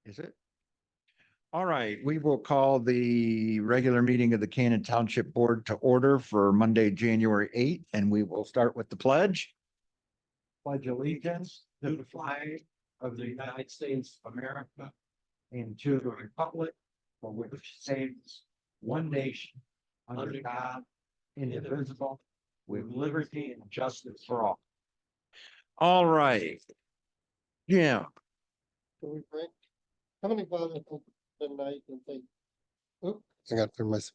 Is it? All right, we will call the regular meeting of the Canaan Township Board to order for Monday, January 8th, and we will start with the pledge. Pledge allegiance to the flag of the United States of America and to the republic for which stands one nation under God, indivisible, with liberty and justice for all. All right. Yeah. Can we break? Heavenly Father, thank you for tonight and I got for myself.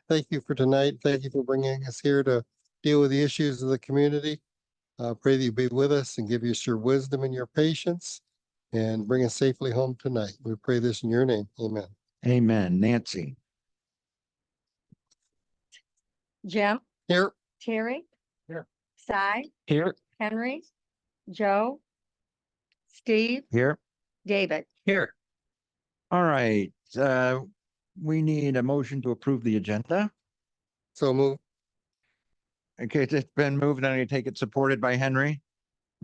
Thank you for tonight. Thank you for bringing us here to deal with the issues of the community. Pray that you be with us and give us your wisdom and your patience and bring us safely home tonight. We pray this in your name. Amen. Amen. Nancy. Jim, Here. Terry. Here. Cy, Here. Henry, Joe, Steve, Here. David. Here. All right, we need a motion to approve the agenda. So move. Okay, it's been moved and I'm gonna take it supported by Henry.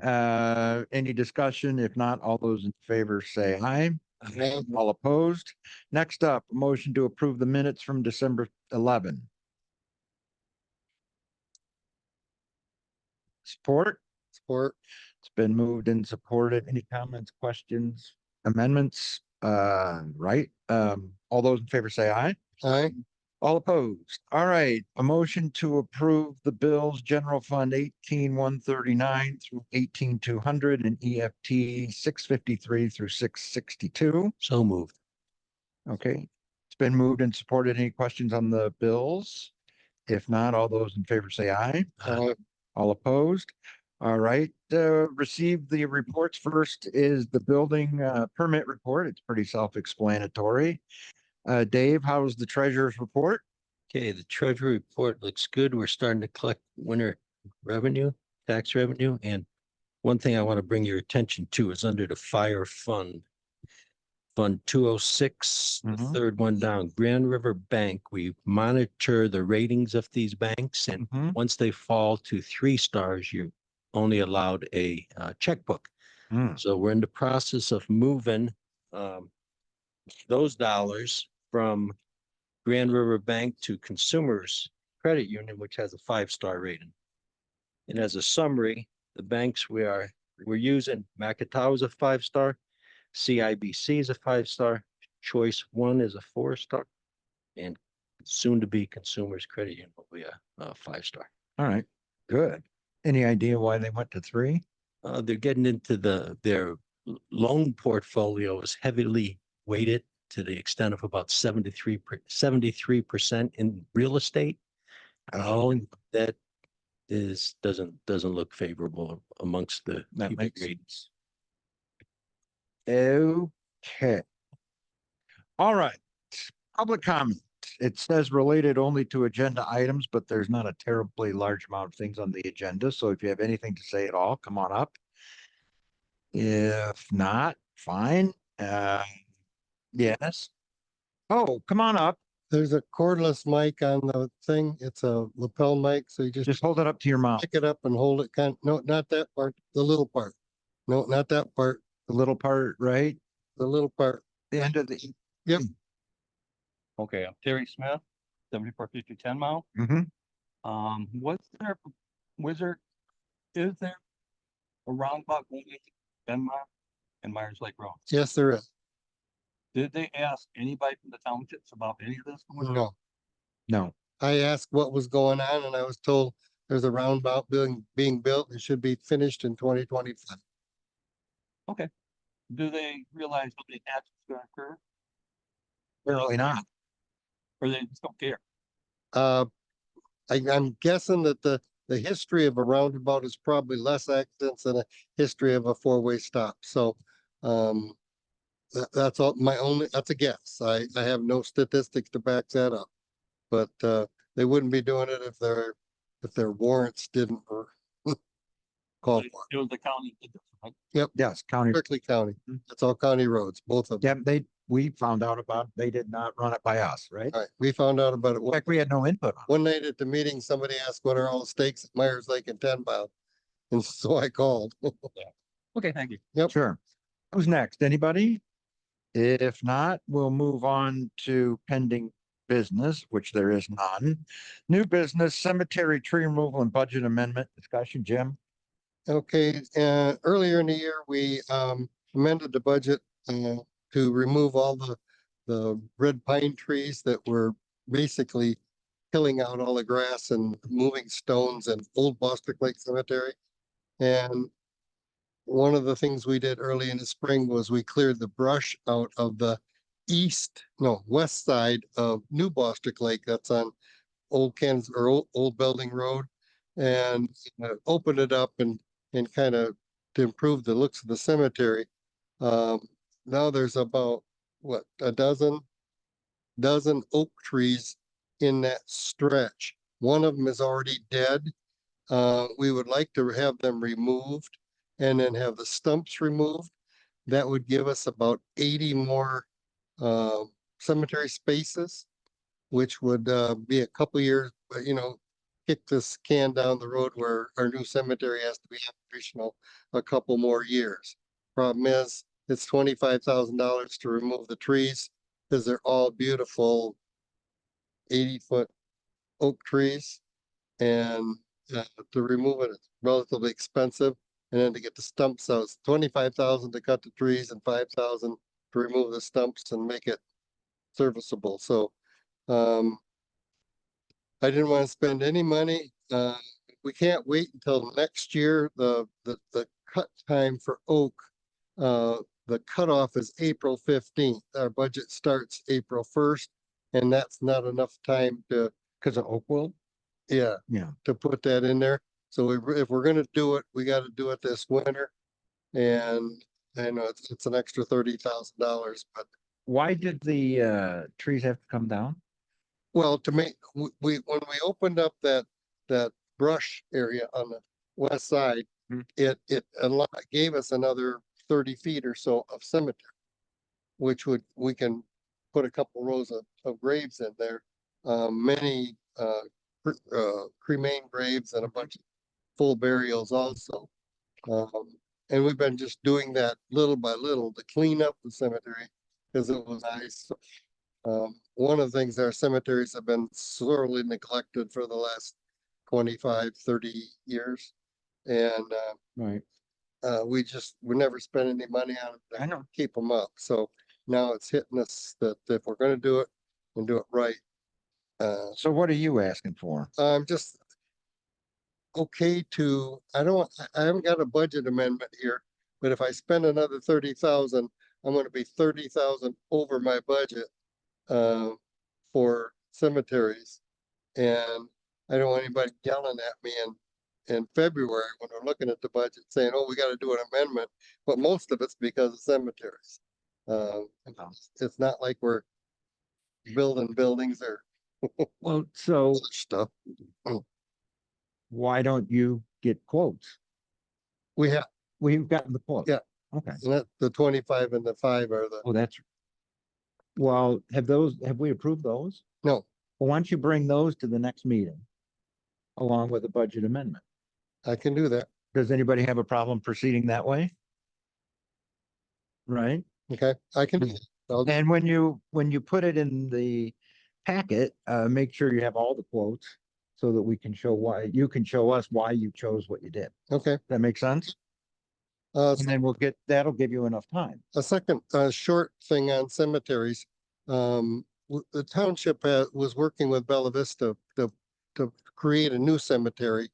Any discussion? If not, all those in favor say aye. Aye. All opposed. Next up, a motion to approve the minutes from December 11. Support. Support. It's been moved and supported. Any comments, questions, amendments? Right. All those in favor say aye. Aye. All opposed. All right, a motion to approve the bills, general fund 18,139 through 18,200 and EFT 653 through 662. So moved. Okay, it's been moved and supported. Any questions on the bills? If not, all those in favor say aye. Aye. All opposed. All right, receive the reports. First is the building permit report. It's pretty self-explanatory. Dave, how's the treasurer's report? Okay, the treasury report looks good. We're starting to collect winter revenue, tax revenue. And one thing I want to bring your attention to is under the fire fund. Fund 206, the Mhm. third one down, Grand River Bank. We monitor the ratings of these banks, and Mhm. once they fall to 3 stars, you're only allowed a checkbook. Mm. So we're in the process of moving those dollars from Grand River Bank to Consumers Credit Union, which has a 5-star rating. And as a summary, the banks we're using, Macataw is a 5-star, CIBC is a 5-star, Choice One is a 4-star, and soon to be Consumers Credit Union will be a 5-star. All right, good. Any idea why they went to 3? They're getting into their loan portfolio is heavily weighted to the extent of about 73% in real estate. Oh, That doesn't look favorable amongst the that people makes rated. sense. Okay. All right, public comment. It says related only to agenda items, but there's not a terribly large amount of things on the agenda. So if you have anything to say at all, come on up. If not, fine. Yes. Oh, come on up. There's a cordless mic on the thing. It's a lapel mic. So you Just hold it up to your mouth. pick it up and hold it. No, not that part. The little part. No, not that part. The little part, right? The little part. The end of the. Yep. Okay, I'm Terry Smith, 7450 10 Mile. Mhm. Is there a roundabout going into 10 Mile and Myers Lake Road? Yes, there is. Did they ask anybody from the townships about any of this? No. No. I asked what was going on and I was told there's a roundabout being built. It should be finished in 2025. Okay. Do they realize how many accidents are going to occur, Apparently not. or they just don't care? I'm guessing that the history of a roundabout is probably less accidents than a history of a 4-way stop. So, that's all that's a guess. I have no statistics to back that up, but, they wouldn't be doing it if their warrants didn't call for it. It was the county that did this, right? Yes, county. Berkeley County. It's all county roads, both of them. Yeah, we found out about, they did not run it by us, right? All right, we found out about it. In fact, we had no input on it. One night at the meeting, somebody asked what are all the stakes at Myers Lake and 10 Mile? And so I called. Okay, thank you. Yep. Sure. Who's next? Anybody? If not, we'll move on to pending business, which there is none. New business, cemetery tree removal and budget amendment discussion, Jim. Okay, earlier in the year, we amended the budget to remove all the red pine trees that were basically killing out all the grass and moving stones in Old Bostic Lake Cemetery. And one of the things we did early in the spring was we cleared the brush out of the west side of New Bostic Lake. That's on Old Kansas or Old Building Road, and opened it up and kind of to improve the looks of the cemetery. Now there's about what, a dozen oak trees in that stretch. One of them is already dead. We would like to have them removed and then have the stumps removed. That would give us about 80 more cemetery spaces, which would be a couple years, but kick this can down the road where our new cemetery has to be operational a couple more years. Problem is, it's $25,000 to remove the trees because they're all beautiful 80-foot oak trees. And to remove it, it's relatively expensive. And then to get the stumps out, it's $25,000 to cut the trees and $5,000 to remove the stumps and make it serviceable. So I didn't want to spend any money. We can't wait until next year. The cut time for oak, the cutoff is April 15th. Our budget starts April 1st, and that's not enough time to, Because of Oakville? yeah, Yeah. to put that in there. So if we're gonna do it, we gotta do it this winter. And I know it's an extra $30,000, but Why did the trees have to come down? well, to make, we, when we opened up that brush area on the west side, Hmm. it gave us another 30 feet or so of cemetery, which we can put a couple rows of graves in there. Many, cremain graves and a bunch of full burials also. And we've been just doing that little by little to clean up the cemetery because it was nice. One of the things, our cemeteries have been sorely neglected for the last 25, 30 years. And Right. we never spent any money on it I to know. keep them up. So now it's hitting us that if we're gonna do it and do it right, So what are you asking for? I'm just okay to, I haven't got a budget amendment here, but if I spend another 30,000, I'm gonna be 30,000 over my budget for cemeteries. And I don't want anybody yelling at me in February when we're looking at the budget saying, oh, we gotta do an amendment, but most of it's because of cemeteries. It's not like we're building buildings or Well, so other stuff. why don't you get quotes? We've gotten the quote. Yeah. Okay. The 25 and the 5 are the, Oh, well, have we approved those? no, Well, why don't you bring those to the next meeting? Along with a budget amendment? I can do that. Does anybody have a problem proceeding that way? Right? Okay, I can do that. And when you put it in the packet, make sure you have all the quotes so that we can you can show us why you chose what you did. Okay, That make sense? so And then that'll give you enough time. a second, short thing on cemeteries. The township was working with Bella Vista to create a new cemetery.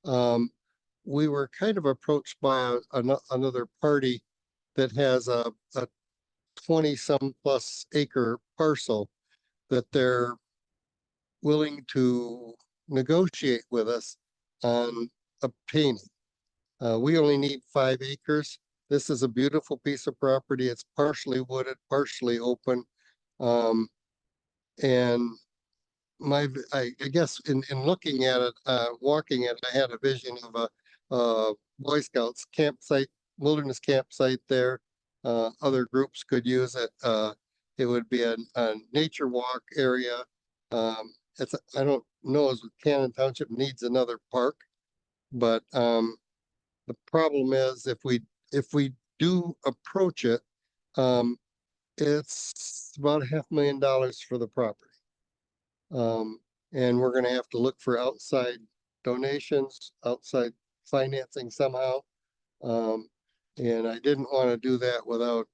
We were kind of approached by another party that has a 20-some plus acre parcel that they're willing to negotiate with us on obtaining. We only need 5 acres. This is a beautiful piece of property. It's partially wooded, partially open. And I guess in looking at it, walking it, I had a vision of a Boy Scouts campsite, wilderness campsite there. Other groups could use it. It would be a nature walk area. I don't know as Cannon Township needs another park, but the problem is if we do approach it, It's about $500,000 for the property. And we're gonna have to look for outside donations, outside financing somehow. And I didn't want to do that without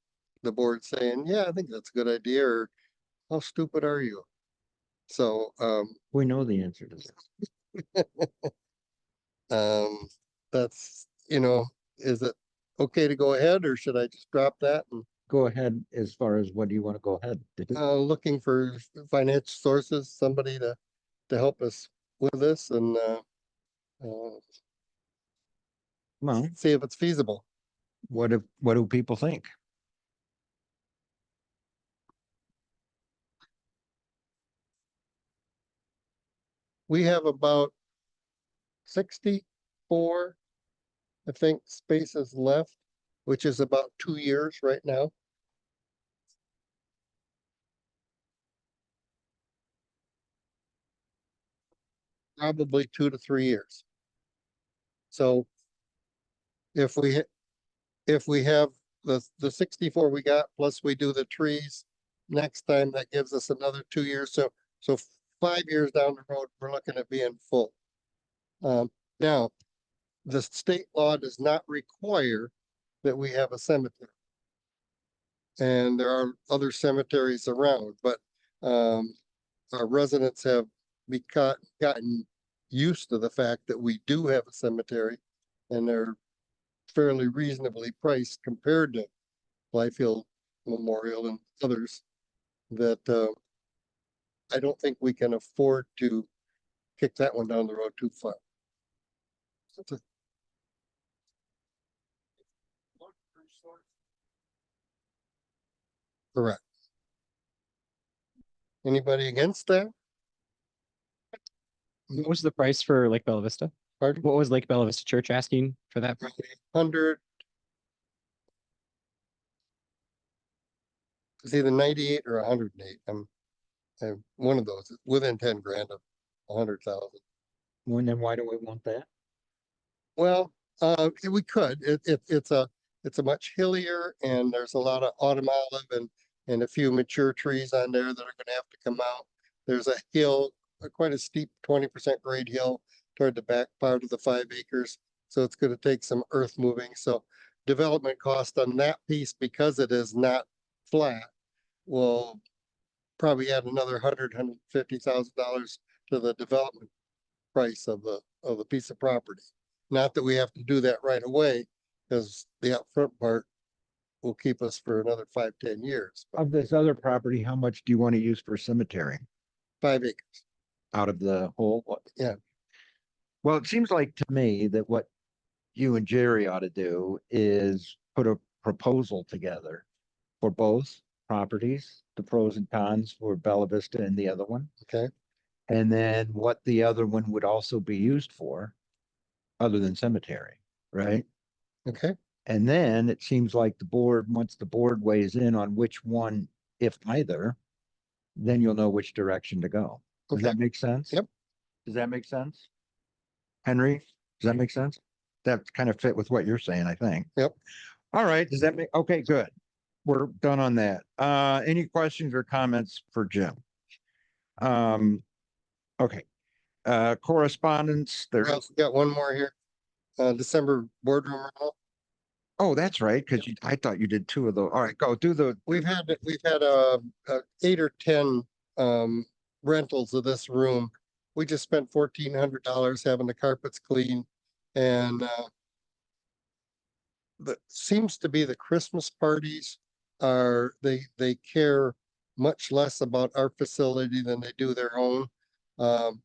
the board saying, yeah, I think that's a good idea, or how stupid are you? So, We know the answer to that. that's, is it okay to go ahead, or should I just drop that and, Go ahead as far as what do you want to go ahead to do? looking for financial sources, somebody to help us with this and, Well, see if it's feasible. what do people think? We have about 64, I think, spaces left, which is about 2 years right now. Probably 2 to 3 years. So if we have the 64 we got, plus we do the trees next time, that gives us another 2 years. So 5 years down the road, we're looking at being full. Now, the state law does not require that we have a cemetery. And there are other cemeteries around, but our residents have gotten used to the fact that we do have a cemetery, and they're fairly reasonably priced compared to Blythefield Memorial and others, that I don't think we can afford to kick that one down the road too far. Correct. Anybody against that? What was the price for Lake Bella Vista? Pardon? What was Lake Bella Vista Church asking for that? 100. It's either 98 or 108. I'm one of those, within 10 grand of 100,000. When then why do we want that? Well, we could. It's a much hillier, and there's a lot of autumn olive and a few mature trees on there that are gonna have to come out. There's a hill, quite a steep 20% grade hill toward the back part of the 5 acres. So it's gonna take some earth moving. So development cost on that piece, because it is not flat, will probably add another $150,000 to the development price of the piece of property. Not that we have to do that right away, because the upfront part will keep us for another 5, 10 years. But Of this other property, how much do you want to use for cemetery 5 acres, out of the whole? Yeah. Well, it seems like to me that what you and Jerry ought to do is put a proposal together for both properties, the pros and cons for Bella Vista and the other one. okay, And then what the other one would also be used for, other than cemetery, right? okay, And then it seems like once the board weighs in on which one, if either, then you'll know which direction to go. Does okay. that make sense? Yep. Does that make sense? Henry, does that make sense? That kind of fit with what you're saying, I think. Yep. All right, does that make, okay, good. We're done on that. Any questions or comments for Jim? Okay. Correspondence, Well, there's, we got one more here. December boardroom rental. oh, that's right, because I thought you did two of those. All right, go do the, We've had 8 or 10 rentals of this room. We just spent $1,400 having the carpets cleaned, and that seems to be the Christmas parties they care much less about our facility than they do their own.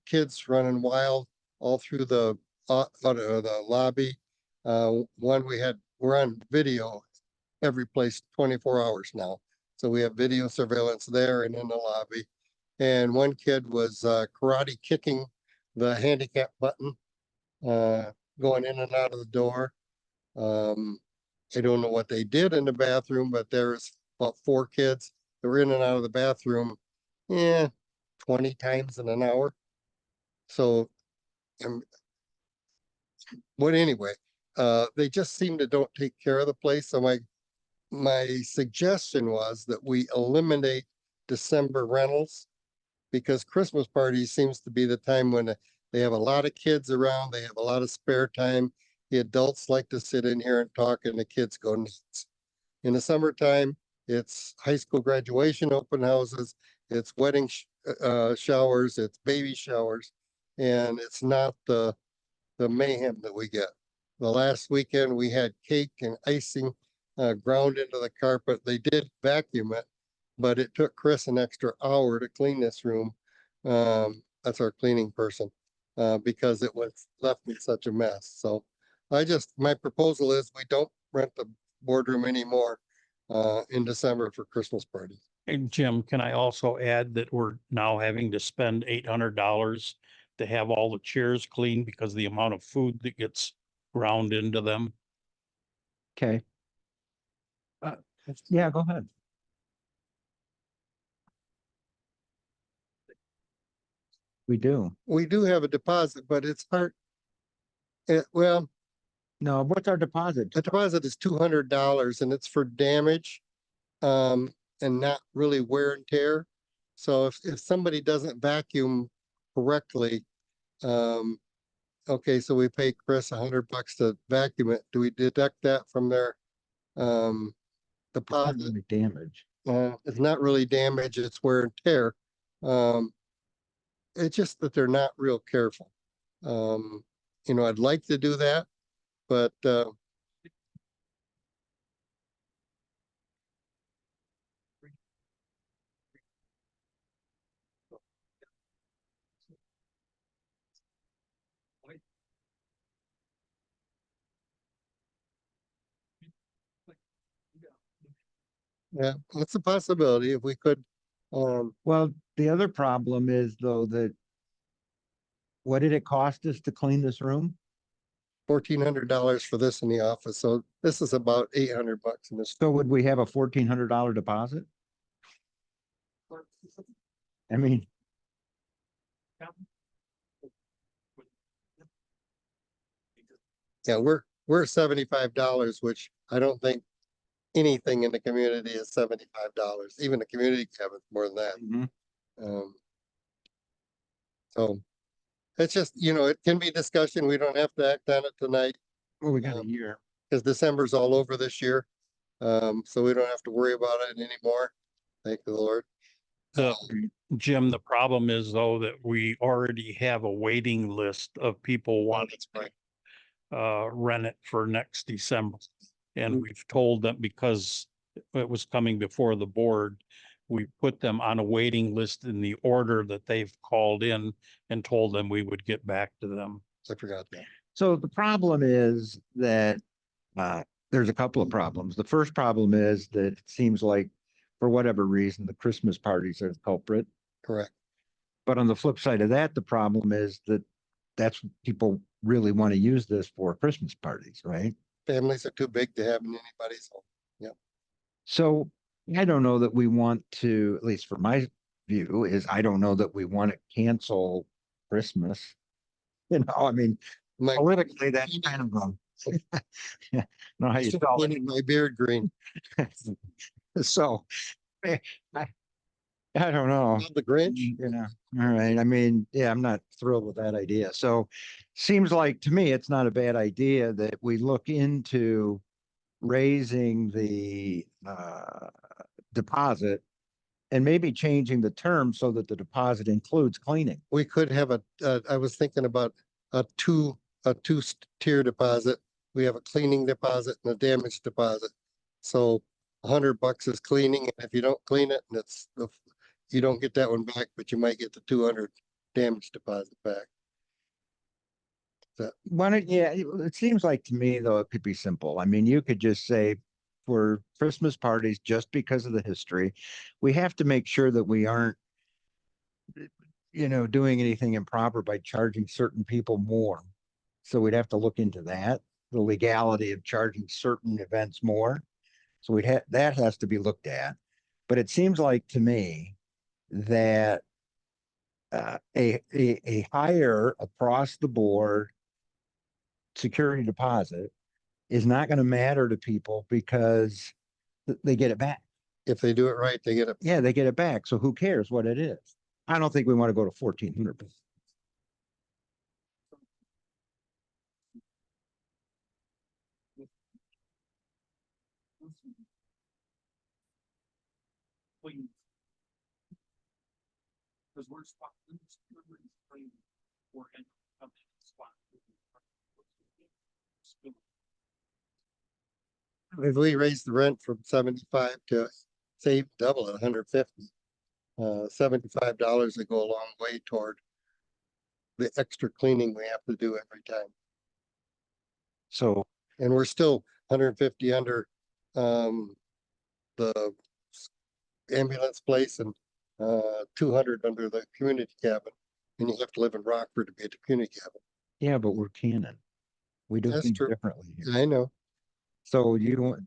Kids running wild all through the lobby. We're on video every place 24 hours now. So we have video surveillance there and in the lobby. And one kid was karate kicking the handicap button, going in and out of the door. I don't know what they did in the bathroom, but there's about 4 kids that were in and out of the bathroom, 20 times in an hour. So, but anyway, they just seem to don't take care of the place. So my my suggestion was that we eliminate December rentals because Christmas parties seems to be the time when they have a lot of kids around, they have a lot of spare time. The adults like to sit in here and talk and the kids go nuts. In the summertime, it's high school graduation open houses, it's wedding showers, it's baby showers, and it's not the mayhem that we get. The last weekend, we had cake and icing ground into the carpet. They did vacuum it, but it took Chris an extra hour to clean this room. That's our cleaning person, because it was left in such a mess. So my proposal is we don't rent the boardroom anymore in December for Christmas parties. And Jim, can I also add that we're now having to spend $800 to have all the chairs cleaned because of the amount of food that gets ground into them? Okay. Yeah, go ahead. We do. We do have a deposit, but it's hard. Well, No, what's our deposit? the deposit is $200 and it's for damage, and not really wear and tear. So if somebody doesn't vacuum correctly, okay, so we pay Chris $100 to vacuum it. Do we deduct that from their deposit? Damage. It's not really damage, it's wear and tear. It's just that they're not real careful. I'd like to do that, but yeah, it's a possibility if we could. Well, the other problem is though that what did it cost us to clean this room? $1,400 for this in the office, so this is about $800 in this. So would we have a $1,400 deposit? I mean, Yeah, we're $75, which I don't think anything in the community is $75. Even the community cabin's more than that. mhm. So it's just, it can be discussion. We don't have to act on it tonight Well, we got a year. because December's all over this year. So we don't have to worry about it anymore. Thank the Lord. Jim, the problem is though that we already have a waiting list of people wanting That's right. to rent it for next December. And Mm. we've told them because it was coming before the board, we put them on a waiting list in the order that they've called in and told them we would get back to them. I forgot that. So the problem is that there's a couple of problems. The first problem is that it seems like for whatever reason, the Christmas parties are the culprit. Correct. But on the flip side of that, the problem is that that's what people really want to use this for Christmas parties, right? Families are too big to have in anybody's home. So I don't know that we want to, at least for my view, is I don't know that we want to cancel Christmas. I mean, My, politically, that's kind of a, know how you still spell it. painting my beard green. So I don't know. The Grinch. All right. I mean, yeah, I'm not thrilled with that idea. So seems like to me, it's not a bad idea that we look into raising the deposit and maybe changing the term so that the deposit includes cleaning. We could have I was thinking about a two-tier deposit. We have a cleaning deposit and a damage deposit. So $100 is cleaning, and if you don't clean it, and you don't get that one back, but you might get the 200 damage deposit back. Why don't, yeah, it seems like to me though, it could be simple. I mean, you could just say for Christmas parties, just because of the history, we have to make sure that we aren't, doing anything improper by charging certain people more. So we'd have to look into that, the legality of charging certain events more. So that has to be looked at. But it seems like to me that a higher across the board security deposit is not going to matter to people because they get it back. If they do it right, they get it. Yeah, they get it back. So who cares what it is? I don't think we want to go to 1,400. Because we're spot. If we raise the rent from 75 to say double it, 150, $75 would go a long way toward the extra cleaning we have to do every time. So And we're still 150 under the ambulance place and 200 under the community cabin. And you have to live in Rockford to be at the community cabin. yeah, but we're Canon. We do That's things true. differently here. I know. So you don't.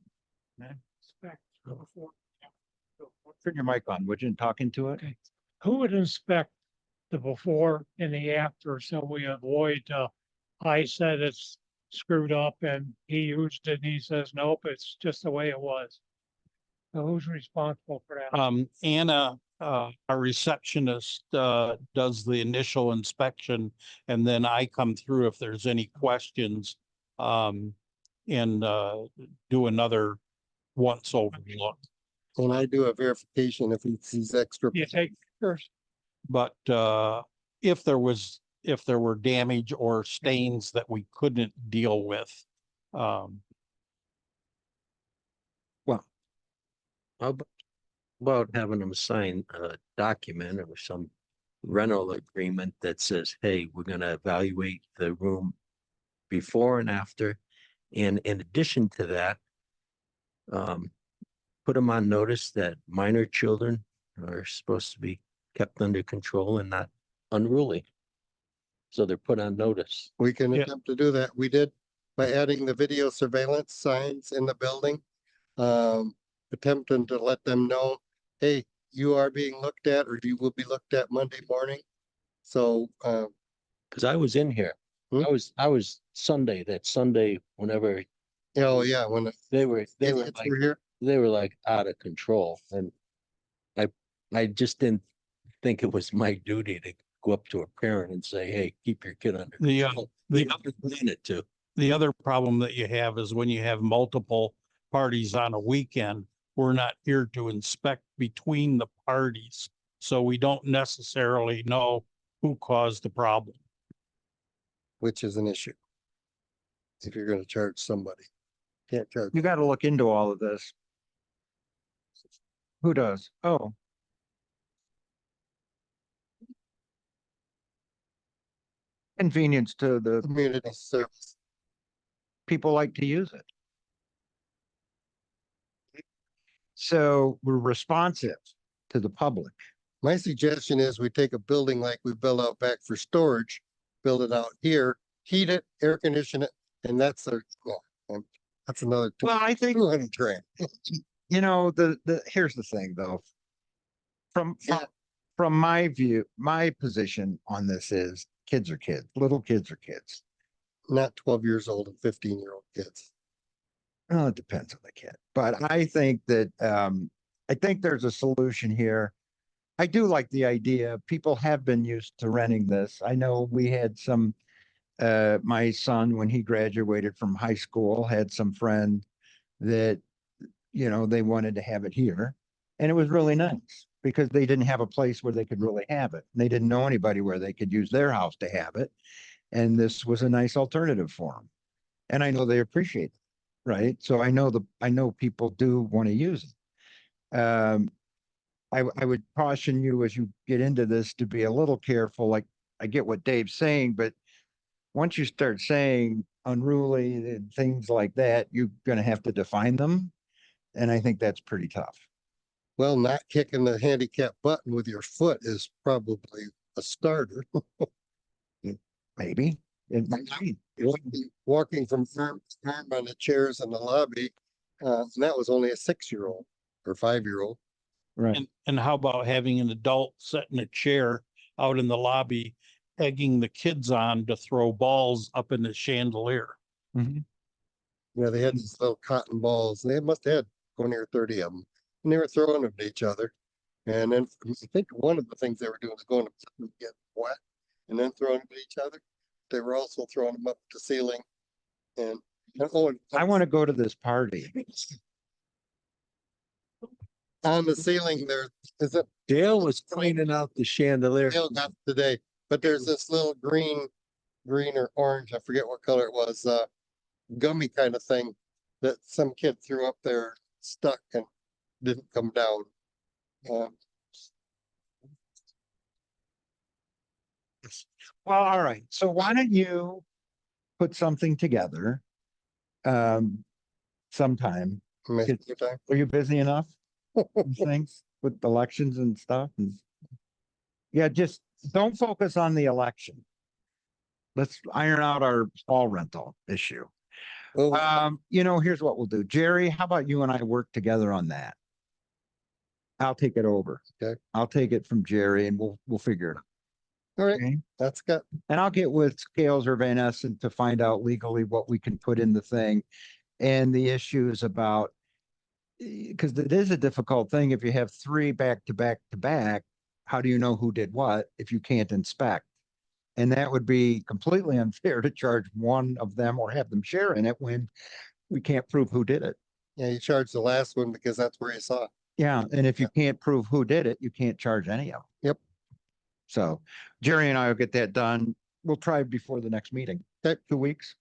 Turn your mic on, would you, talking to it? Who would inspect the before and the after so we avoid, I said it's screwed up and he used it and he says, nope, it's just the way it was. So who's responsible for that? Anna, our receptionist, does the initial inspection and then I come through if there's any questions. And do another once over look. And I do a verification if he sees extra. You take first, But if there were damage or stains that we couldn't deal with, Well, How about having them sign a document or some rental agreement that says, hey, we're gonna evaluate the room before and after. And in addition to that, put them on notice that minor children are supposed to be kept under control and not unruly. So they're put on notice. We can Yeah. attempt to do that. We did by adding the video surveillance signs in the building. Attempting to let them know, hey, you are being looked at or you will be looked at Monday morning. So, Cause I was in here. Hmm? I was Sunday, that Sunday, whenever oh yeah, when the they were idiots like, were here, they were like out of control. And I just didn't think it was my duty to go up to a parent and say, hey, keep your kid under the, control. the They didn't mean it to. the other problem that you have is when you have multiple parties on a weekend, we're not here to inspect between the parties. So we don't necessarily know who caused the problem. which is an issue. If you're gonna charge somebody, can't charge. you got to look into all of this. Who does? Oh. Convenience to the Community service. people like to use it. So we're responsive to the public. My suggestion is we take a building like we built out back for storage, build it out here, heat it, air condition it, and that's that's another Well, I think, 200 grand. you know, here's the thing though. From Yeah. from my view, my position on this is kids are kids, little kids are kids. Not 12 years old and 15-year-old kids. Well, it depends on the kid, but I think that, I think there's a solution here. I do like the idea. People have been used to renting this. I know we had some, my son, when he graduated from high school, had some friend that, you know, they wanted to have it here. And it was really nice because they didn't have a place where they could really have it. They didn't know anybody where they could use their house to have it. And this was a nice alternative for them. And I know they appreciate it, right? So I know people do want to use it. I would caution you as you get into this to be a little careful. Like, I get what Dave's saying, but once you start saying unruly and things like that, you're gonna have to define them. And I think that's pretty tough. Well, not kicking the handicap button with your foot is probably a starter. Maybe. It might be. Walking from farm to farm on the chairs in the lobby, and that was only a 6-year-old or 5-year-old. Right. And how about having an adult sit in a chair out in the lobby, egging the kids on to throw balls up in the chandelier? Mhm. Yeah, they had these little cotton balls. They must have had 20 or 30 of them, and they were throwing them to each other. And then I think one of the things they were doing was going to get wet and then throwing them at each other. They were also throwing them up the ceiling and oh, and I want to go to this party. on the ceiling there is a Dale was cleaning out the chandelier. Dale got today, but there's this little green or orange, I forget what color it was, gummy kind of thing that some kid threw up there, stuck and didn't come down. Um, Well, all right. So why don't you put something together? Sometime. Maybe It's- your time. Are you busy enough? with Things with elections and stuff and. Yeah, just don't focus on the election. Let's iron out our fall rental issue. Oh, Here's what we'll do. Jerry, how about you and I work together on that? I'll take it over. Okay. I'll take it from Jerry and we'll figure it. all right, Okay. that's good. And I'll get with Scales or Van Essen to find out legally what we can put in the thing. And the issues about, because it is a difficult thing if you have three back to back to back, how do you know who did what if you can't inspect? And that would be completely unfair to charge one of them or have them share in it when we can't prove who did it. Yeah, you charged the last one because that's where you saw it. Yeah, and if you can't prove who did it, you can't charge any of them. Yep. So Jerry and I will get that done. We'll try before the next meeting. Okay. 2 weeks.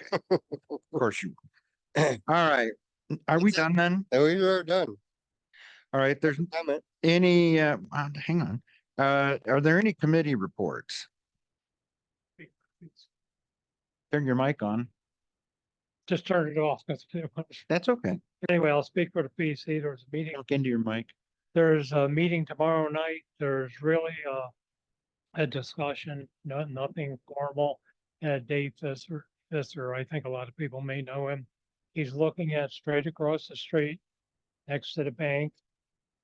Okay. Of course you. All right. Are we That's it. done then? And we are done. All right, there's Comment. any, hang on. Are there any committee reports? Turn your mic on. Just turn it off. That's okay. Anyway, I'll speak for the PC. There's a meeting. Talk into your mic. There's a meeting tomorrow night. There's really a discussion, nothing formal. Dave Visser, I think a lot of people may know him. He's looking at straight across the street next to the bank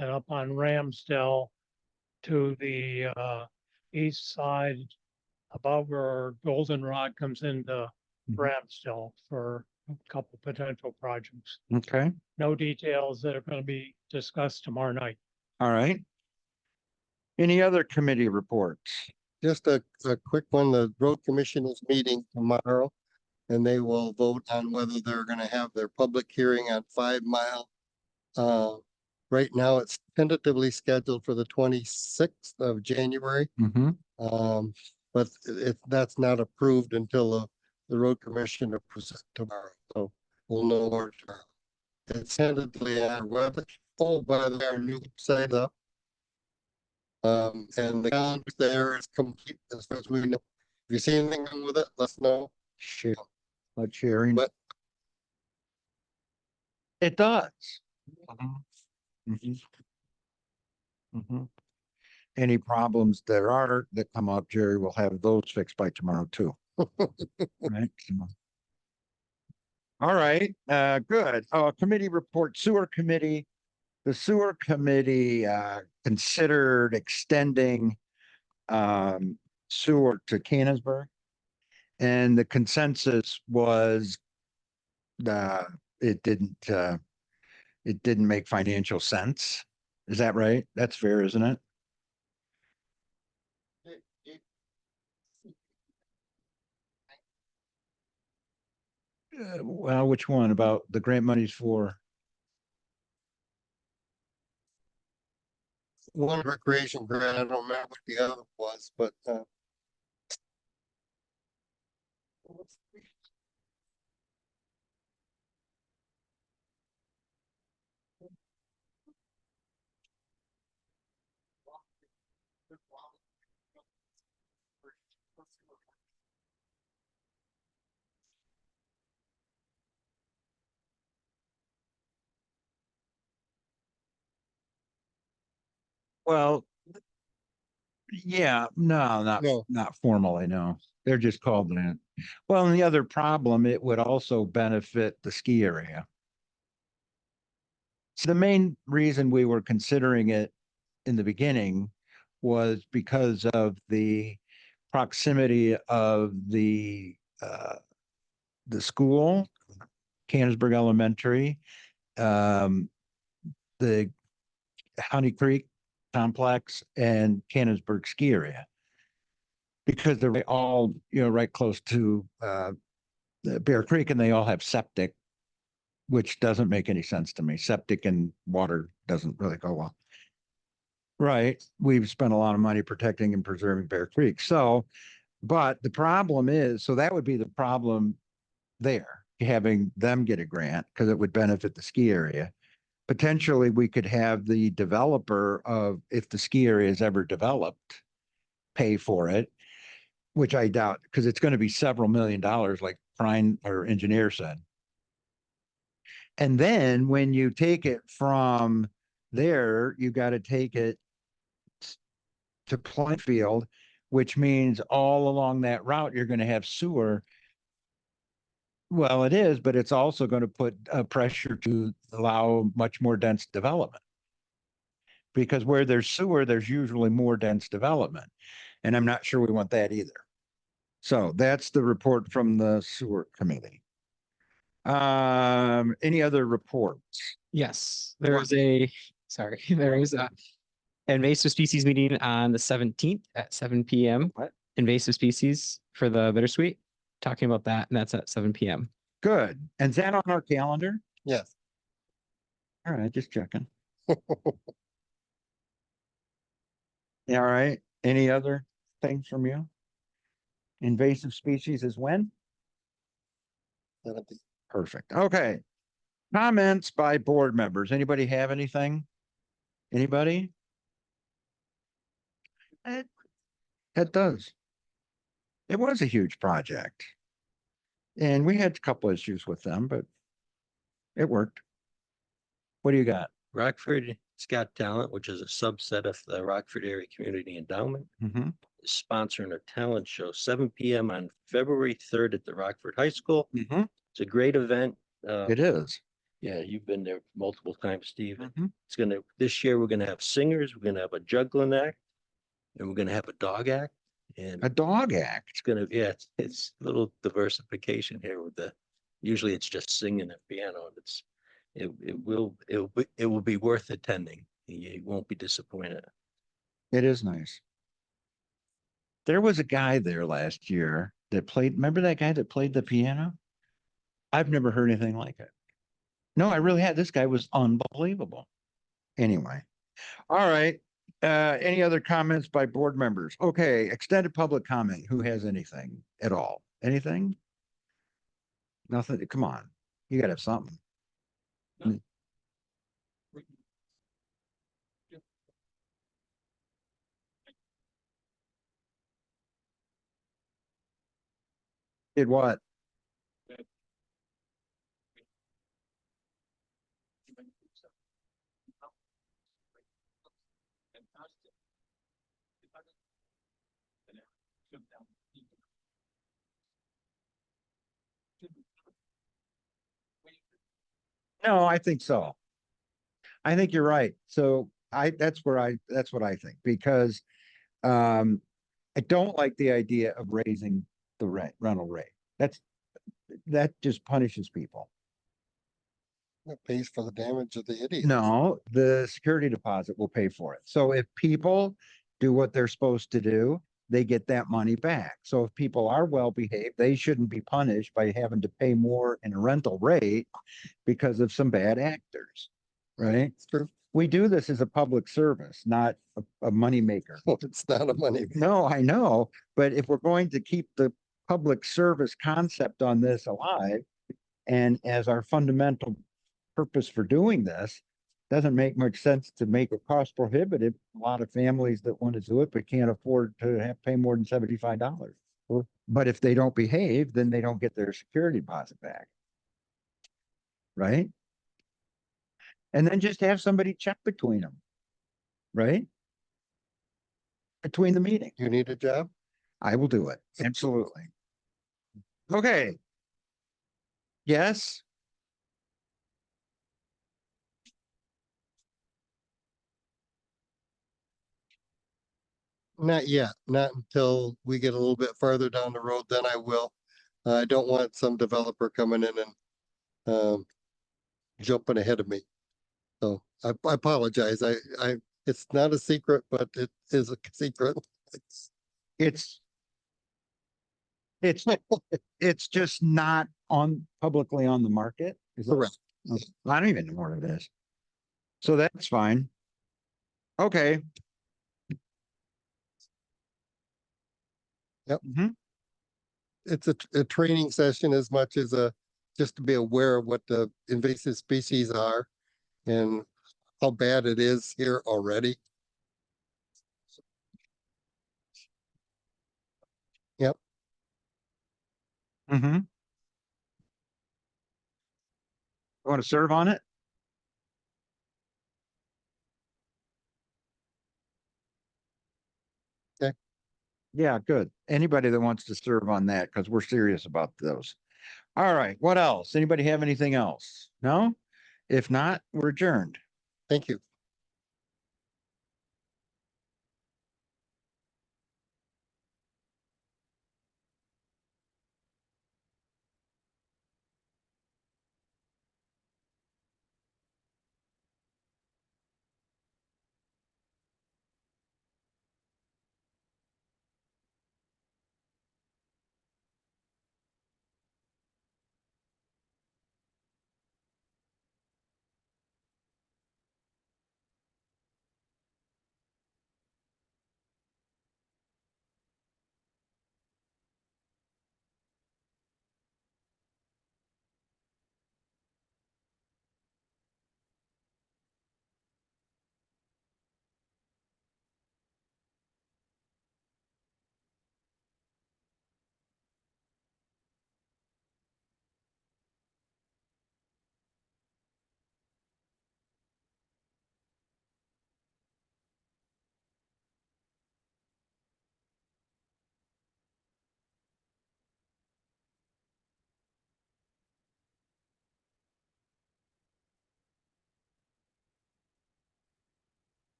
and up on Ramsdale to the east side about where Goldenrod comes into Mhm. Ramsdale for a couple potential projects. Okay. No details that are going to be discussed tomorrow night. All right. Any other committee reports? Just a quick one, the road commission is meeting tomorrow. And they will vote on whether they're gonna have their public hearing on 5 Mile. Right now, it's tentatively scheduled for the 26th of January. Mm-hmm. But that's not approved until the road commission approves it tomorrow, so we'll know more tomorrow. It's tentatively on our web, by the way, our new site up. And the calendar there is complete as far as we know. If you see anything wrong with it, let us know. Share. Let sharing. But- It does. Mhm. Mhm. Any problems that come up, Jerry will have those fixed by tomorrow too. Right? All right, good. Committee report, sewer committee. The sewer committee, considered extending, sewer to Canonsburg. And the consensus was, it didn't make financial sense. Is that right? That's fair, isn't it? Well, which one about the grant monies for? One recreation grant, I don't remember what the other was, but Well, yeah, no, No. not formally, no. They're just called that. Well, and the other problem, it would also benefit the ski area. So the main reason we were considering it in the beginning was because of the proximity of the the school, Canonsburg Elementary, the Honey Creek complex and Canonsburg ski area. Because they're all, right close to the Bear Creek and they all have septic, which doesn't make any sense to me. Septic and water doesn't really go well. Right. We've spent a lot of money protecting and preserving Bear Creek. So, but the problem is, so that would be the problem there, having them get a grant because it would benefit the ski area. Potentially, we could have the developer of, if the ski area is ever developed, pay for it, which I doubt because it's going to be several $1,000,000, like Prime or engineer said. And then when you take it from there, you got to take it to Plainfield, which means all along that route, you're going to have sewer. Well, it is, but it's also going to put pressure to allow much more dense development. Because where there's sewer, there's usually more dense development. And I'm not sure we want that either. So that's the report from the sewer committee. Any other reports? Yes, there is a, sorry, there is a invasive species meeting on the 17th at 7 PM. What? Invasive species for the bittersweet, talking about that, and that's at 7 PM. Good. And is that on our calendar? Yes. All right, just checking. Yeah, all right. Any other things from you? Invasive species is when? That'll be- Perfect. Okay. Comments by board members. Anybody have anything? Anybody? It does. It was a huge project. And we had a couple issues with them, but it worked. What do you got? Rockford Scott Talent, which is a subset of the Rockford Area Community Endowment, Mhm. is sponsoring a talent show, 7 PM on February 3rd at the Rockford High School. Mhm. It's a great event. It is. Yeah, you've been there multiple times, Steve. Mhm. This year, we're gonna have singers, we're gonna have a juggling act, and we're gonna have a dog act. And A dog act. it's a little diversification here with usually it's just singing and piano. It will be worth attending. You won't be disappointed. It is nice. There was a guy there last year that played, remember that guy that played the piano? I've never heard anything like it. No, I really had. This guy was unbelievable. Anyway, all right. Any other comments by board members? Okay, extended public comment. Who has anything at all? Anything? Nothing. Come on. You gotta have something. Did what? No, I think so. I think you're right. So that's what I think, because um, I don't like the idea of raising the rental rate. That just punishes people. It pays for the damage of the idiot. No, the security deposit will pay for it. So if people do what they're supposed to do, they get that money back. So if people are well behaved, they shouldn't be punished by having to pay more in a rental rate because of some bad actors, right? It's true. We do this as a public service, not a moneymaker. It's not a money. No, I know, but if we're going to keep the public service concept on this alive, and as our fundamental purpose for doing this, doesn't make much sense to make it cost prohibitive. A lot of families that want to do it, but can't afford to pay more than $75. But if they don't behave, then they don't get their security deposit back. Right? And then just have somebody check between them. Right? Between the meetings. You need a job? I will do it. Absolutely. Okay. Yes. Not yet, not until we get a little bit further down the road, then I will. I don't want some developer coming in and jumping ahead of me. So I apologize. It's not a secret, but it is a secret. It's it's it's just not on publicly on the market. Is that- Correct. I don't even know what it is. So that's fine. Okay. Yep. Mhm. It's a training session as much as just to be aware of what the invasive species are and how bad it is here already. Yep. Mhm. Want to serve on it? Okay. Yeah, good. Anybody that wants to serve on that, because we're serious about those. All right, what else? Anybody have anything else? No? If not, we're adjourned. Thank you.